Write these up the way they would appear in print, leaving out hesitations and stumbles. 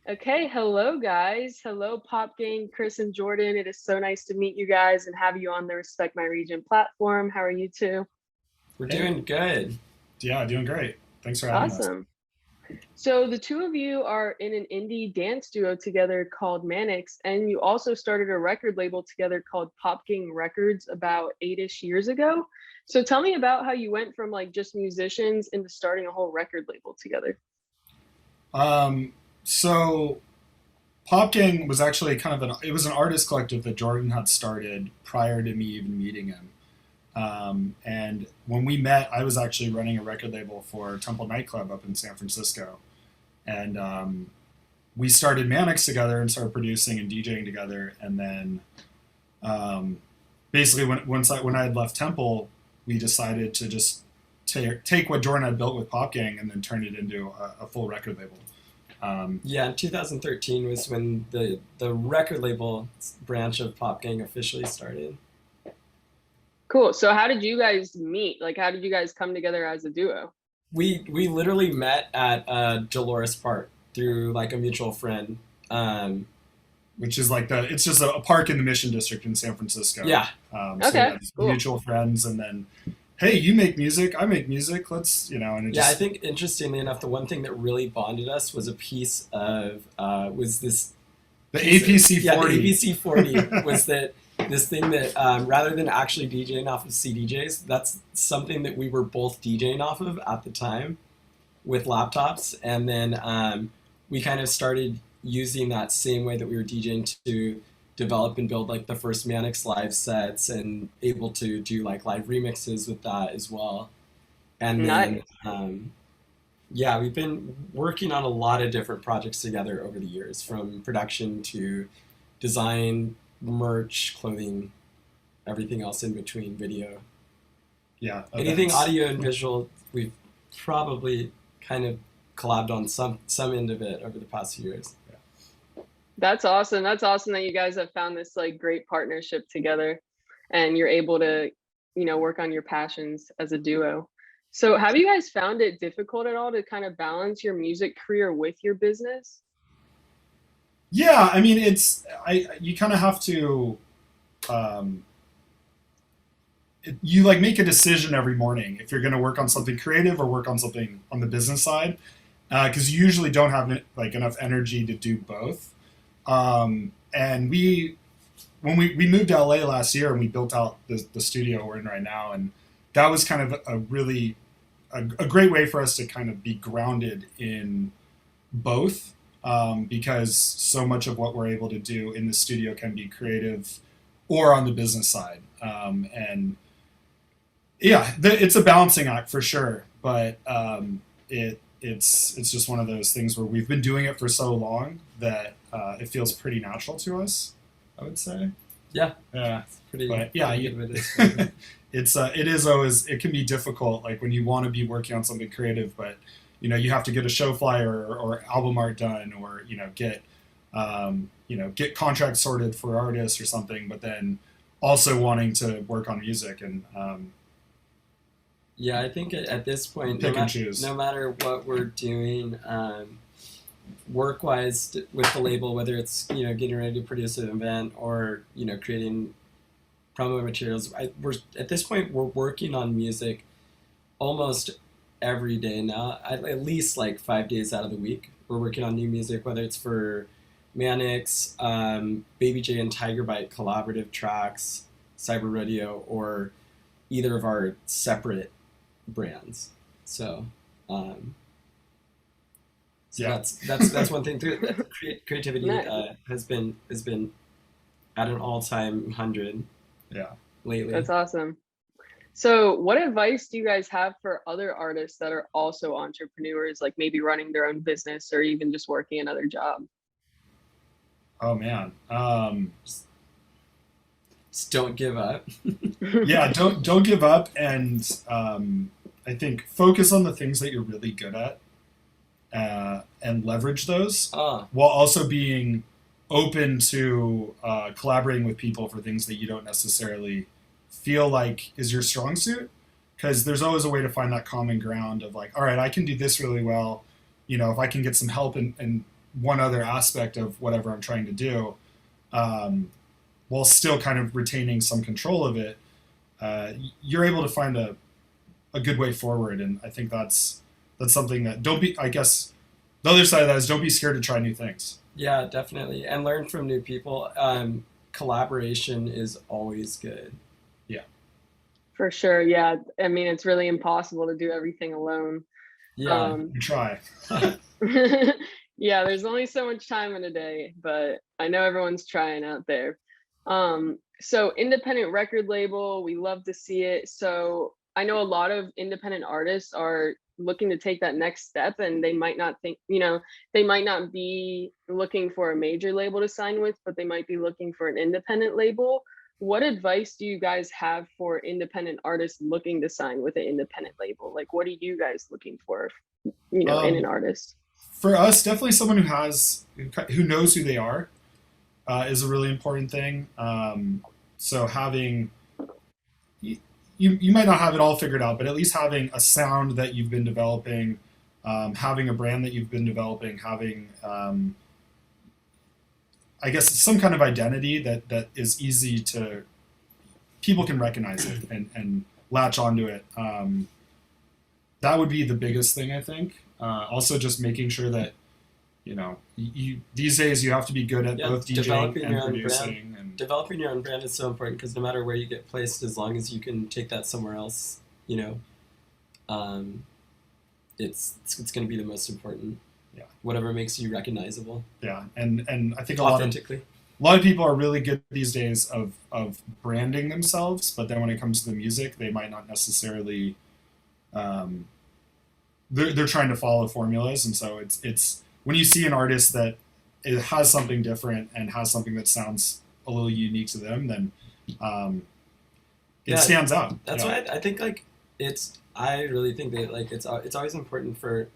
Okay, hello guys. Hello Pop Gang, Chris and Jordan. It is so nice to meet you guys and have you on the Respect My Region platform. How are you two? We're Hey, doing good. yeah, doing great. Thanks for having us. Awesome. So the two of you are in an indie dance duo together called Manics, and you also started a record label together called Popgang Records about 8-ish years ago. So tell me about how you went from like just musicians into starting a whole record label together. So Popgang was actually it was an artist collective that Jordan had started prior to me even meeting him. And when we met, I was actually running a record label for Temple Nightclub up in San Francisco. And we started Manics together and started producing and DJing together. And then um, basically, when I had left Temple, we decided to just take what Jordan had built with Popgang and then turn it into a full record label. Yeah, 2013 was when the record label branch of Popgang officially started. Cool. So how did you guys meet? Like how did you guys come together as a duo? We literally met at Dolores Park through like a mutual friend. Um, which is like it's just a park in the Mission District in San Francisco. yeah, So Okay, yeah, these cool. mutual friends, and then, hey, you make music, I make music. Let's, and it yeah. I just think interestingly enough, the one thing that really bonded us was a piece of was this the piece of, APC yeah, the 40. ABC 40 was that this thing that rather than actually DJing off of CDJs, that's something that we were both DJing off of at the time with laptops, and then we kind of started using that same way that we were DJing to develop and build like the first Manix live sets and able to do like live remixes with that as well. And then Nice. yeah, we've been working on a lot of different projects together over the years, from production to design, merch, clothing, everything else in between, video. Yeah, Anything events. audio and visual, we've probably kind of collabed on some end of it over the past few years. That's awesome. That's awesome that you guys have found this like great partnership together and you're able to, work on your passions as a duo. So have you guys found it difficult at all to kind of balance your music career with your business? Yeah, I mean, you kind of have to. Um, you like make a decision every morning if you're going to work on something creative or work on something on the business side, because you usually don't have like enough energy to do both. And when we moved to LA last year and we built out the studio we're in right now, and that was kind of a really a great way for us to kind of be grounded in both, because so much of what we're able to do in the studio can be creative or on the business side. And yeah, it's a balancing act for sure, but it's just one of those things where we've been doing it for so long that it feels pretty natural to us, I would say. Yeah, Yeah, it's pretty, but yeah, pretty good way to describe it. it is always, it can be difficult, like when you want to be working on something creative, but you have to get a show flyer or album art done, or get contracts sorted for artists or something, but then also wanting to work on music and Yeah, I think at this point, pick and choose. no matter what we're doing, work-wise with the label, whether it's getting ready to produce an event or creating promo materials, we're at this point we're working on music almost every day now. At least like 5 days out of the week, we're working on new music, whether it's for Manics, BabyJ and TygrByt collaborative tracks, Cyber Rodeo, or either of our separate brands. So, um, so Yeah, that's one thing. Creativity Nice. has been at an all-time 100 yeah. lately. That's awesome. So what advice do you guys have for other artists that are also entrepreneurs, like maybe running their own business or even just working another job? Oh man. Just don't give up. Yeah, don't give up, and I think focus on the things that you're really good at, and leverage those, Ah, while also being open to collaborating with people for things that you don't necessarily feel like is your strong suit, because there's always a way to find that common ground of like, all right, I can do this really well. If I can get some help and one other aspect of whatever I'm trying to do, while still kind of retaining some control of it, you're able to find a good way forward. And I think that's something that don't be, I guess the other side of that is don't be scared to try new things. Yeah, definitely. And learn from new people. Collaboration is always good. Yeah. For sure. Yeah. I mean, it's really impossible to do everything alone. Yeah. You try. Yeah, there's only so much time in a day, but I know everyone's trying out there. So independent record label, we love to see it. So I know a lot of independent artists are looking to take that next step, and they might not think, they might not be looking for a major label to sign with, but they might be looking for an independent label. What advice do you guys have for independent artists looking to sign with an independent label? Like, what are you guys looking for, in an artist? For us, definitely someone who knows who they are is a really important thing. So having, you might not have it all figured out, but at least having a sound that you've been developing, having a brand that you've been developing, having, I guess, some kind of identity that is easy to, people can recognize it and latch onto it. That would be the biggest thing, I think. Also, just making sure that, you these days you have to be good at both DJing and producing. And developing your own brand is so important, because no matter where you get placed, as long as you can take that somewhere else, it's going to be the most important. Yeah. Whatever makes you recognizable. Yeah, and I think authentically. A lot of people are really good these days of branding themselves, but then when it comes to the music, they might not necessarily. They're trying to follow formulas, and so it's when you see an artist that it has something different and has something that sounds a little unique to them, then it stands out. That's why I think I really think that it's always important for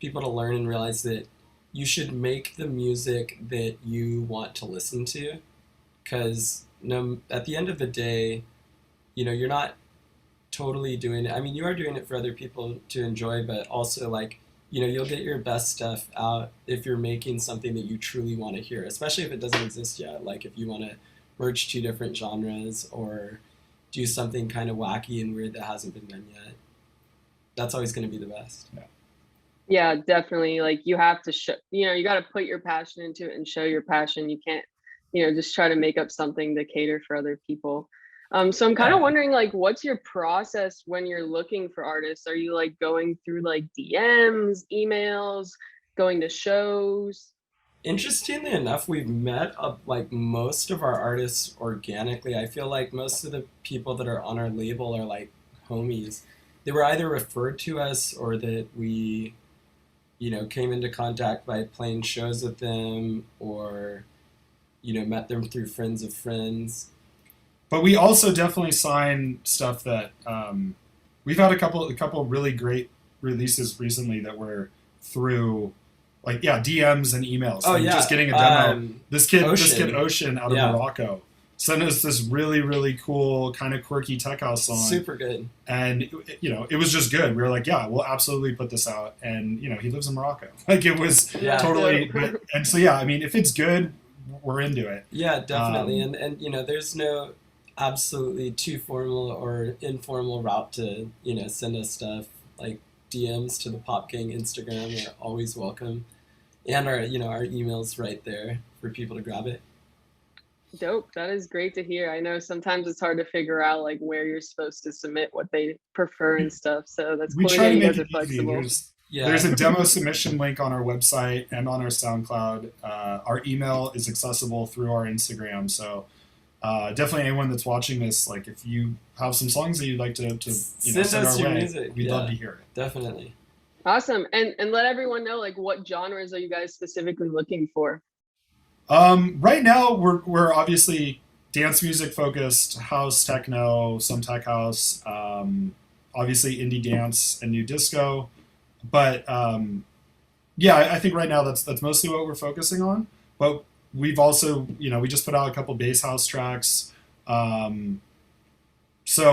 people to learn and realize that you should make the music that you want to listen to, because at the end of the day, you're not totally doing it. I mean, you are doing it for other people to enjoy, but also you'll get your best stuff out if you're making something that you truly want to hear, especially if it doesn't exist yet. Like if you want to merge two different genres or do something kind of wacky and weird that hasn't been done yet, that's always going to be the best. Yeah, definitely. Like you have to show, you got to put your passion into it and show your passion. You can't, just try to make up something to cater for other people. So I'm kind of wondering, what's your process when you're looking for artists? Are you going through DMs, emails, going to shows? Interestingly enough, we've met most of our artists organically. I feel like most of the people that are on our label are homies. They were either referred to us or that we, came into contact by playing shows with them or, met them through friends of friends. But we also definitely sign stuff that we've had a couple really great releases recently that were through DMs and emails. Oh, yeah. Just getting a demo. This kid Ocean. Ocean out of Morocco sent us this really, really cool kind of quirky tech house song. Super good. And it was just good. We were like, yeah, we'll absolutely put this out. And he lives in Morocco. It was totally. And so I mean, if it's good, we're into it. Yeah, definitely. And there's no absolutely too formal or informal route to send us stuff. DMs to the Popgang Instagram are always welcome, and our our email's right there for people to grab it. Dope. That is great to hear. I know sometimes it's hard to figure out where you're supposed to submit what they prefer and stuff, so that's cool. We try to make it flexible. There's a demo submission link on our website and on our SoundCloud. Our email is accessible through our Instagram, so definitely anyone that's watching this, if you have some songs that you'd like to send us your music, we'd love to hear it. Definitely. Awesome. And let everyone know what genres are you guys specifically looking for? Right now we're obviously dance music focused, house, techno, some tech house, obviously indie dance and new disco. But I think right now that's mostly what we're focusing on. But we've also, we just put out a couple bass house tracks. So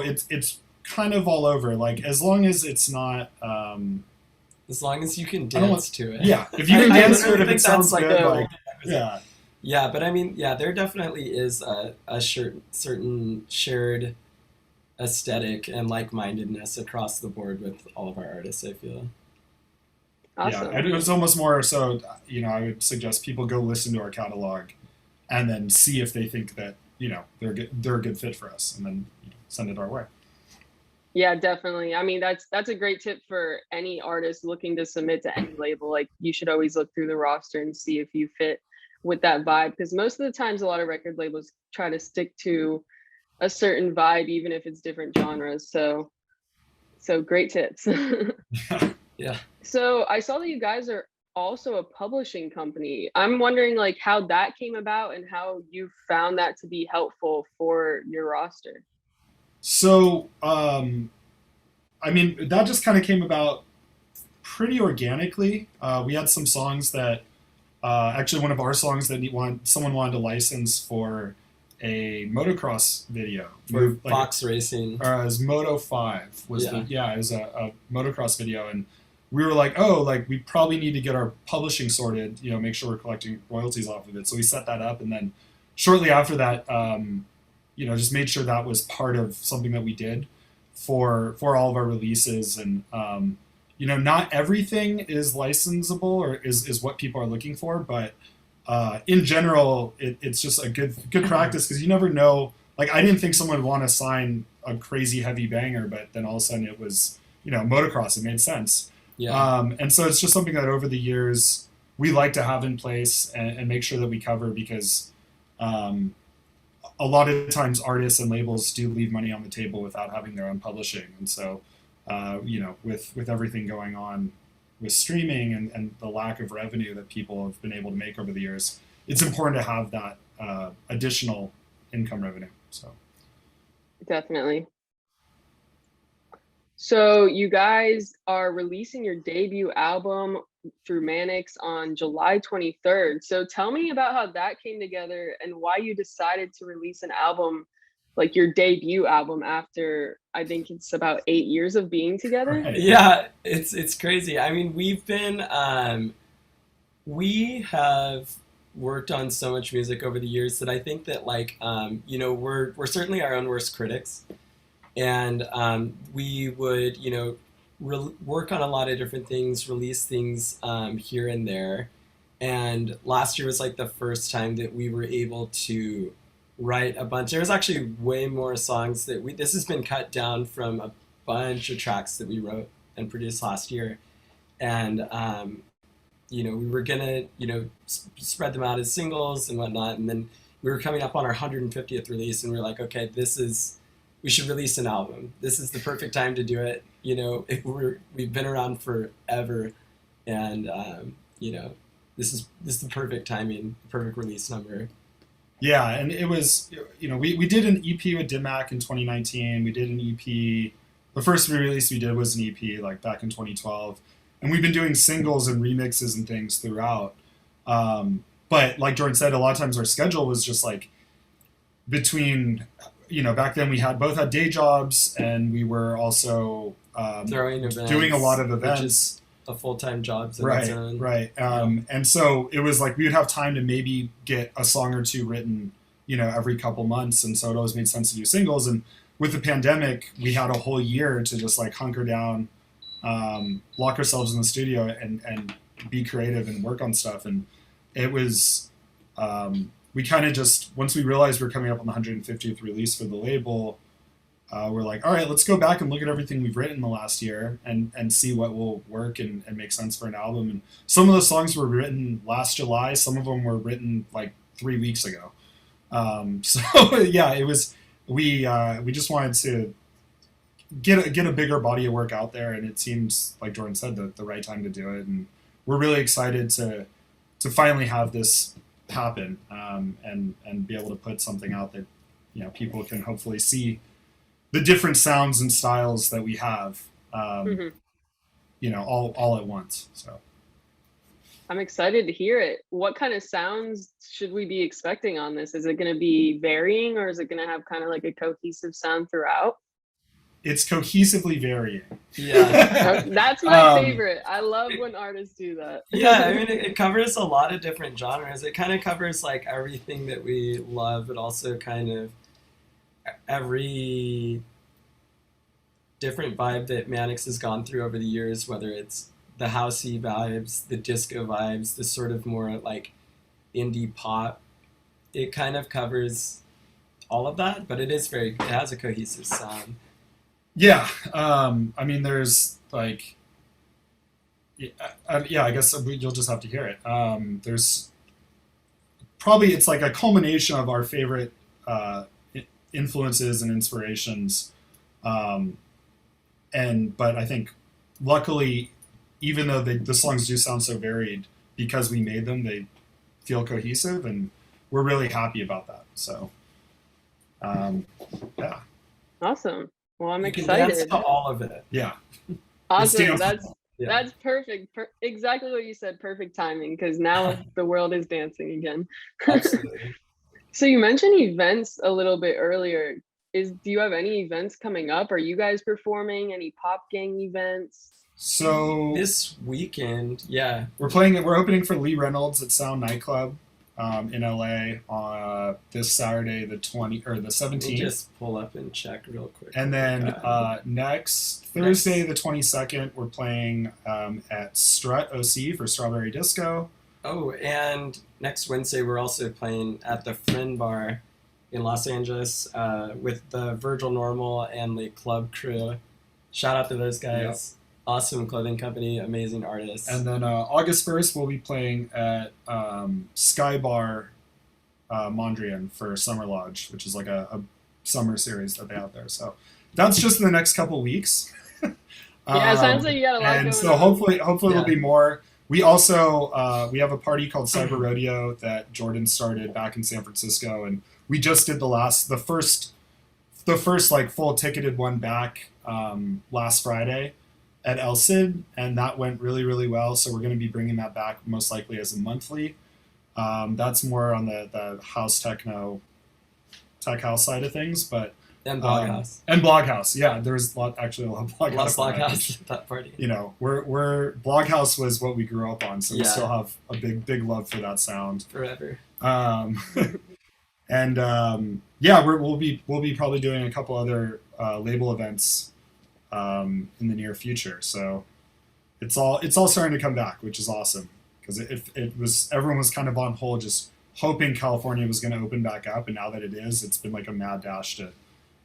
it's kind of all over. As long as it's not As long as you can I don't dance to it. Yeah, if you can dance to it, if think it sounds that's good, the like, requisite. yeah. Yeah, but I mean, yeah, there definitely is a certain shared aesthetic and like-mindedness across the board with all of our artists, I feel. Yeah, Awesome. and it was almost more so, you know, I would suggest people go listen to our catalog and then see if they think that, you know, they're a good fit for us, and then send it our way. Yeah, definitely. I mean, that's a great tip for any artist looking to submit to any label. Like, you should always look through the roster and see if you fit with that vibe, because most of the times a lot of record labels try to stick to a certain vibe, even if it's different genres. So great tips. Yeah. So I saw that you guys are also a publishing company. I'm wondering like how that came about and how you found that to be helpful for your roster. So, I mean, that just kind of came about pretty organically. We had some songs that, actually, one of our songs that someone wanted to license for a motocross video For like Fox Racing. Or it was Moto 5 was Yeah. it was a motocross video, and we were like, oh, like we probably need to get our publishing sorted, you know, make sure we're collecting royalties off of it. So we set that up, and then shortly after that, you know, just made sure that was part of something that we did for all of our releases. And you know, not everything is licensable or is what people are looking for, but in general, it's just a good practice, because you never know. Like, I didn't think someone would want to sign a crazy heavy banger, but then all of a sudden it was, you know, motocross. It made sense. Yeah. And so it's just something that over the years we like to have in place and make sure that we cover, because a lot of times artists and labels do leave money on the table without having their own publishing. And so, you know, with everything going on with streaming and the lack of revenue that people have been able to make over the years, it's important to have that additional income revenue. So Definitely. So you guys are releasing your debut album through Manics on July 23rd. So tell me about how that came together and why you decided to release an album, like your debut album, after I think it's about 8 years of being together. right. Yeah, it's crazy. I mean, we have worked on so much music over the years that I think that like you know, we're certainly our own worst critics, and we would, you know, work on a lot of different things, release things here and there. And last year was like the first time that we were able to write a bunch. There was actually way more songs that this has been cut down from a bunch of tracks that we wrote and produced last year. And you know, we were gonna, you know, spread them out as singles and whatnot. And then we were coming up on our 150th release, and we were like, okay, we should release an album. This is the perfect time to do it. You know, we've been around forever, and you know, this is the perfect timing, perfect release number. Yeah, and it was, you know, we did an EP with Dimac in 2019. We did an EP. The first release we did was an EP like back in 2012, and we've been doing singles and remixes and things throughout. But like Jordan said, a lot of times our schedule was just like between, you know, back then we both had day jobs, and we were also Throwing events, doing a lot of events. which is a full-time job. Right. And so it was like we would have time to maybe get a song or two written, you know, every couple months. And so it always made sense to do singles. And with the pandemic, we had a whole year to just like hunker down, lock ourselves in the studio and be creative and work on stuff. And it was, we kind of just, once we realized we were coming up on the 150th release for the label, we're like, all right, let's go back and look at everything we've written in the last year and see what will work and make sense for an album. And some of those songs were written last July. Some of them were written like 3 weeks ago. So yeah, it was, we just wanted to get a bigger body of work out there. And it seems, like Jordan said, the right time to do it. And we're really excited to finally have this happen, and be able to put something out that, you know, people can hopefully see the different sounds and styles that we have, you know, all at once. So I'm excited to hear it. What kind of sounds should we be expecting on this? Is it going to be varying, or is it going to have kind of like a cohesive sound throughout? it's cohesively varying. Yeah. That's my favorite. I love when artists do that. Yeah, I mean, it covers a lot of different genres. It kind of covers like everything that we love, but also kind of every different vibe that Manics has gone through over the years, whether it's the housey vibes, the disco vibes, the sort of more like indie pop. It kind of covers all of that, but it has a cohesive sound. Yeah, I mean, there's like, yeah, I guess you'll just have to hear it. There's probably, it's like a culmination of our favorite influences and inspirations. But I think luckily, even though the songs do sound so varied, because we made them, they feel cohesive, and we're really happy about that. So, yeah. Awesome. Well, I'm You can excited. dance to all of it. Yeah. Awesome. Yeah. That's perfect. Exactly what you said. Perfect timing, because now the world is dancing again. Absolutely. So you mentioned events a little bit earlier. Do you have any events coming up? Are you guys performing any Popgang events? So This weekend, yeah. we're opening for Lee Reynolds at Sound Nightclub in LA this Saturday, the 17th. Let me just pull up and check real quick. And then next Thursday, the 22nd, we're playing at Strut OC for Strawberry Disco. Oh, and next Wednesday we're also playing at the Friend Bar in Los Angeles with the Virgil Normal and the Club Crew. Shout out to those guys. Yep. Awesome clothing company, amazing artists. And then August 1st, we'll be playing at Sky Bar Mondrian for Summer Lodge, which is like a summer series that they have there. So that's just in the next couple weeks. Yeah, it sounds like you got a lot going on. And so hopefully there'll be more. We also we have a party called Cyber Rodeo that Jordan started back in San Francisco, and we just did the first like full ticketed one back last Friday at El Cid, and that went really, really well. So we're going to be bringing that back most likely as a monthly. That's more on the house tech house side of things, but and Bloghouse. And Bloghouse, yeah. There's actually a lot of Bloghouse. Bloghouse at that party. You know, we're Bloghouse was what we grew up on, so we still have a big love for that sound. Forever. Yeah, we'll be probably doing a couple other label events in the near future. So it's all starting to come back, which is awesome, because everyone was kind of on hold, just hoping California was going to open back up, and now that it is, it's been like a mad dash to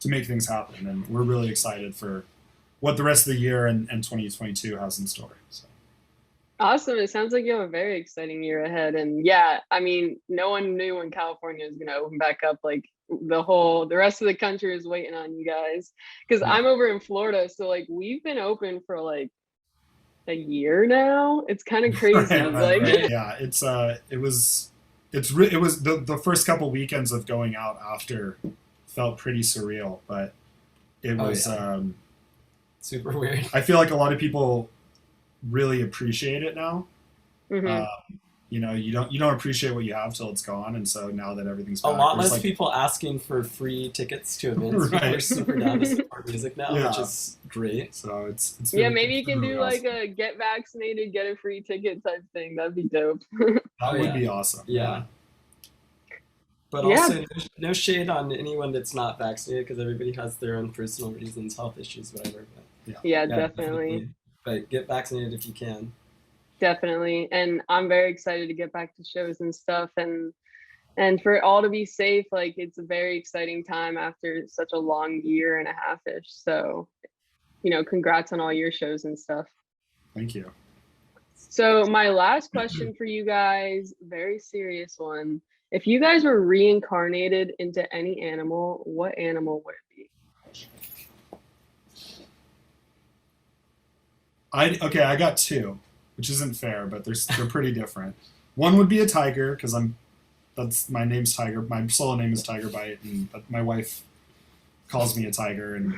make things happen, and we're really excited for what the rest of the year and 2022 has in store. So. Awesome. It sounds like you have a very exciting year ahead. And yeah, I mean, no one knew when California was going to open back up. Like the rest of the country is waiting on you guys. Because I'm over in Florida, so like we've been open for like a year now. It's kind of crazy. Right. Yeah, it was the first couple weekends of going out after felt pretty surreal, but it was super weird. I feel like a lot of people really appreciate it now. Mm-hmm. You know, you don't appreciate what you have till it's gone, and so now that everything's back, a lot less people asking for free tickets to events. Right. People are super down to support music now, which is great. So it's maybe you can do like a get vaccinated, get a free ticket type thing. That'd be dope. That would be awesome. Yeah. But also, no shade on anyone that's not vaccinated, because everybody has their own personal reasons, health issues, whatever. But yeah, definitely. But get vaccinated if you can. Definitely. And I'm very excited to get back to shows and stuff, and for it all to be safe. Like, it's a very exciting time after such a long year and a half-ish. So, you know, congrats on all your shows and stuff. Thank you. So my last question for you guys, very serious one. If you guys were reincarnated into any animal, what animal would it be? I got two, which isn't fair, but they're pretty different. One would be a tiger, because my name's Tiger. My solo name is TygrByt, and my wife calls me a tiger, and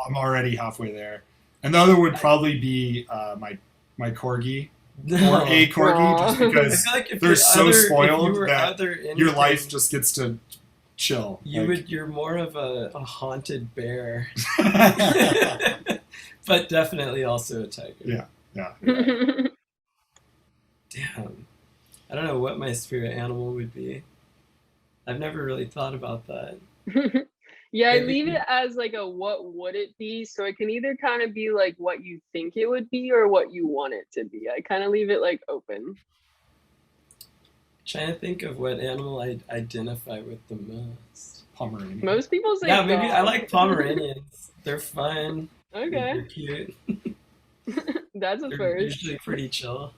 I'm already halfway there. And the other would probably be my corgi. Or a corgi, just because like they're so spoiled that your life just gets to chill. You're more of a haunted bear, but definitely also a tiger. Yeah, yeah. Damn. I don't know what my spirit animal would be. I've never really thought about that. Yeah, I Maybe leave it as like a what would it be? So it can either kind of be like what you think it would be or what you want it to be. I kind of leave it like open. trying to think of what animal I identify with the most. Pomeranian. Most people say Yeah, maybe I dog. like Pomeranians. They're fun. Okay, They're cute. that's a They're first. usually pretty chill.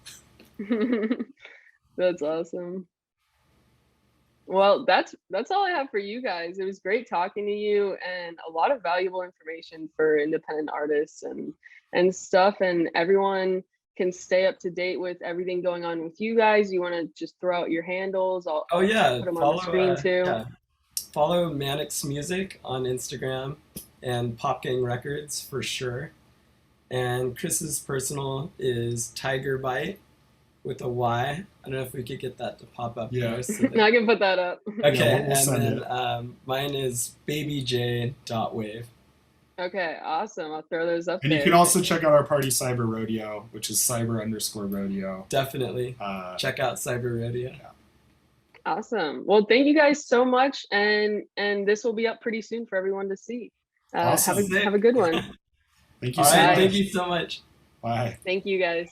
That's awesome. Well, that's all I have for you guys. It was great talking to you and a lot of valuable information for independent artists and stuff. And everyone can stay up to date with everything going on with you guys. You want to just throw out your handles? I'll Oh yeah, put them on the screen too. yeah. Follow Manics Music on Instagram and Popgang Records for sure. And Chris's personal is TygrByt with a Y. I don't know if we could get that to pop up Yeah. there. So I can put that up. okay, Yeah, we'll and send then it. Mine is BabyJ.wave. Okay, awesome. I'll throw those up And there. you can also check out our party Cyber Rodeo, which is cyber_rodeo. Definitely check out Cyber Rodeo. Awesome. Well, thank you guys so much, and this will be up pretty soon for everyone to see. Awesome. Have a good one. Thank you All so right, much. thank you so much. Bye. Thank you guys.